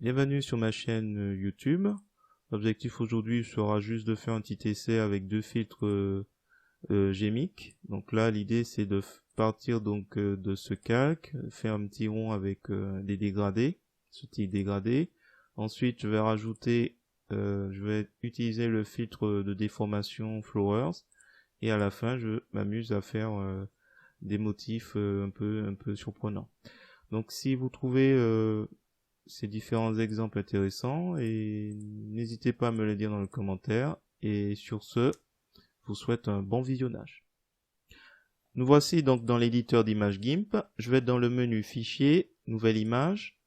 Bienvenue sur ma chaîne YouTube. L'objectif aujourd'hui sera juste de faire un petit essai avec deux filtres Gmic. Donc là l'idée c'est de partir donc de ce calque, faire un petit rond avec des dégradés, ce type dégradé. Ensuite je vais rajouter, je vais utiliser le filtre de déformation Flowers et à la fin je m'amuse à faire des motifs un peu surprenants. Donc si vous trouvez ces différents exemples intéressants, et n'hésitez pas à me le dire dans le commentaire. Et sur ce, je vous souhaite un bon visionnage. Nous voici donc dans l'éditeur d'image GIMP. Je vais dans le menu Fichier, Nouvelle image.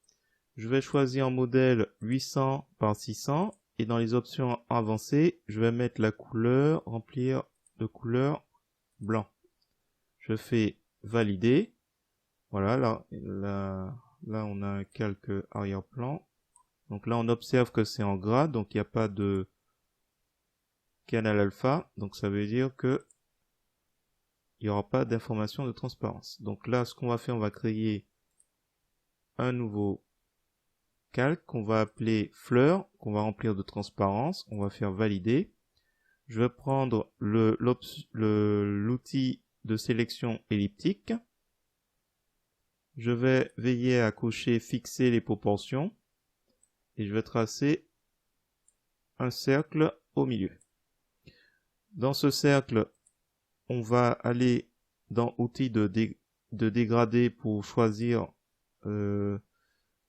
Je vais choisir un modèle 800 par 600 et dans les options avancées, je vais mettre la couleur, remplir de couleur blanc. Je fais Valider. Voilà, là on a un calque arrière-plan. Donc là, on observe que c'est en gras, donc il n'y a pas de canal alpha. Donc ça veut dire que il n'y aura pas d'information de transparence. Donc là, ce qu'on va faire, on va créer un nouveau calque qu'on va appeler fleur, qu'on va remplir de transparence. On va faire valider. Je vais prendre l'outil de sélection elliptique. Je vais veiller à cocher fixer les proportions. Et je vais tracer un cercle au milieu. Dans ce cercle, on va aller dans outils de dégradé pour choisir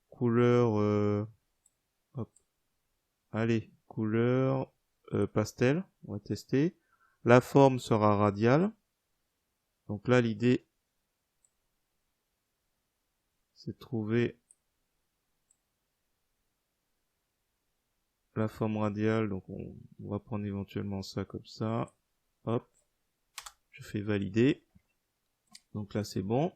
couleur couleur pastel. On va tester. La forme sera radiale. Donc là, l'idée, c'est de trouver la forme radiale. Donc on va prendre éventuellement ça comme ça. Hop. Je fais valider. Donc là, c'est bon.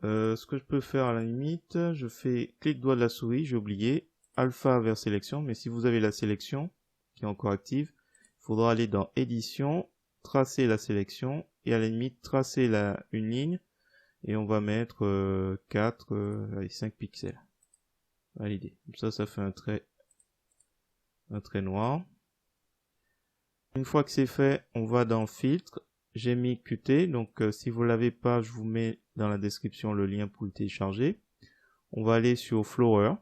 Ce que je peux faire à la limite, je fais clic droit de la souris, j'ai oublié, alpha vers sélection, mais si vous avez la sélection qui est encore active, il faudra aller dans édition, tracer la sélection et à la limite tracer une ligne et on va mettre 5 pixels. Valider. Comme ça fait un trait noir. Une fois que c'est fait, on va dans filtre. J'ai mis Qt, donc si vous l'avez pas, je vous mets dans la description le lien pour le télécharger. On va aller sur Flower.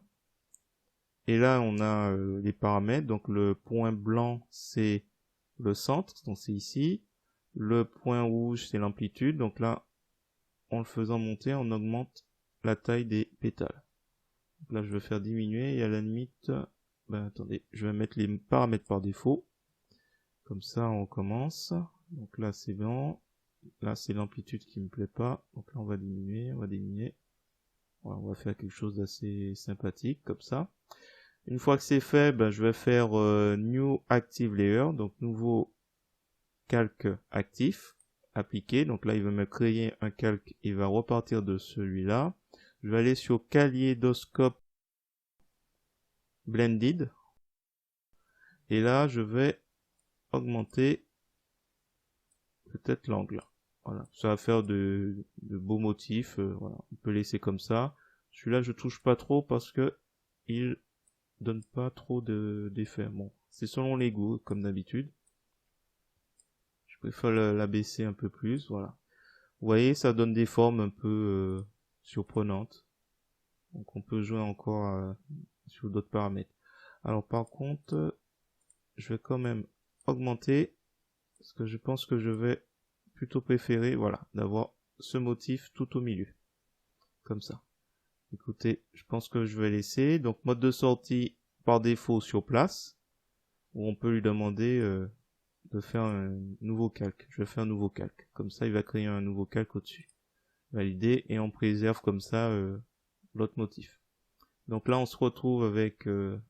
Et là, on a les paramètres. Donc le point blanc, c'est le centre, donc c'est ici. Le point rouge, c'est l'amplitude. Donc là, en le faisant monter, on augmente la taille des pétales. Donc là, je vais faire diminuer et à la limite, attendez, je vais mettre les paramètres par défaut. Comme ça, on recommence. Donc là, c'est bon. Là, c'est l'amplitude qui me plaît pas. Donc là, on va diminuer. Voilà, on va faire quelque chose d'assez sympathique, comme ça. Une fois que c'est fait, je vais faire New Active Layer. Donc, nouveau calque actif. Appliqué. Donc là, il va me créer un calque. Il va repartir de celui-là. Je vais aller sur Kaleidoscope Blended. Et là, je vais augmenter peut-être l'angle. Voilà, ça va faire de beaux motifs. Voilà, on peut laisser comme ça. Celui-là, je touche pas trop parce que il donne pas trop d'effet. Bon, c'est selon les goûts, comme d'habitude. Je préfère l'abaisser un peu plus. Voilà. Vous voyez, ça donne des formes un peu surprenantes. Donc, on peut jouer encore sur d'autres paramètres. Alors, par contre, je vais quand même augmenter parce que je pense que je vais plutôt préférer, voilà, d'avoir ce motif tout au milieu. Comme ça. Écoutez, je pense que je vais laisser. Donc, mode de sortie par défaut sur place. Où on peut lui demander de faire un nouveau calque. Je vais faire un nouveau calque. Comme ça, il va créer un nouveau calque au-dessus. Valider. Et on préserve comme ça l'autre motif. Donc là, on se retrouve avec le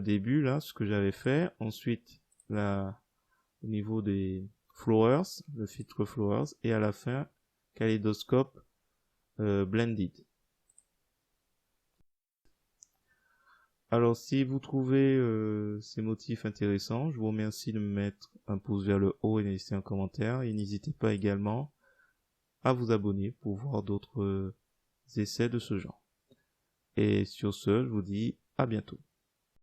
début, là, ce que j'avais fait. Ensuite, au niveau des flowers, le filtre flowers, et à la fin, Kaleidoscope Blended. Alors si vous trouvez ces motifs intéressants, je vous remercie de me mettre un pouce vers le haut et de laisser un commentaire. Et n'hésitez pas également à vous abonner pour voir d'autres essais de ce genre. Et sur ce, je vous dis à bientôt.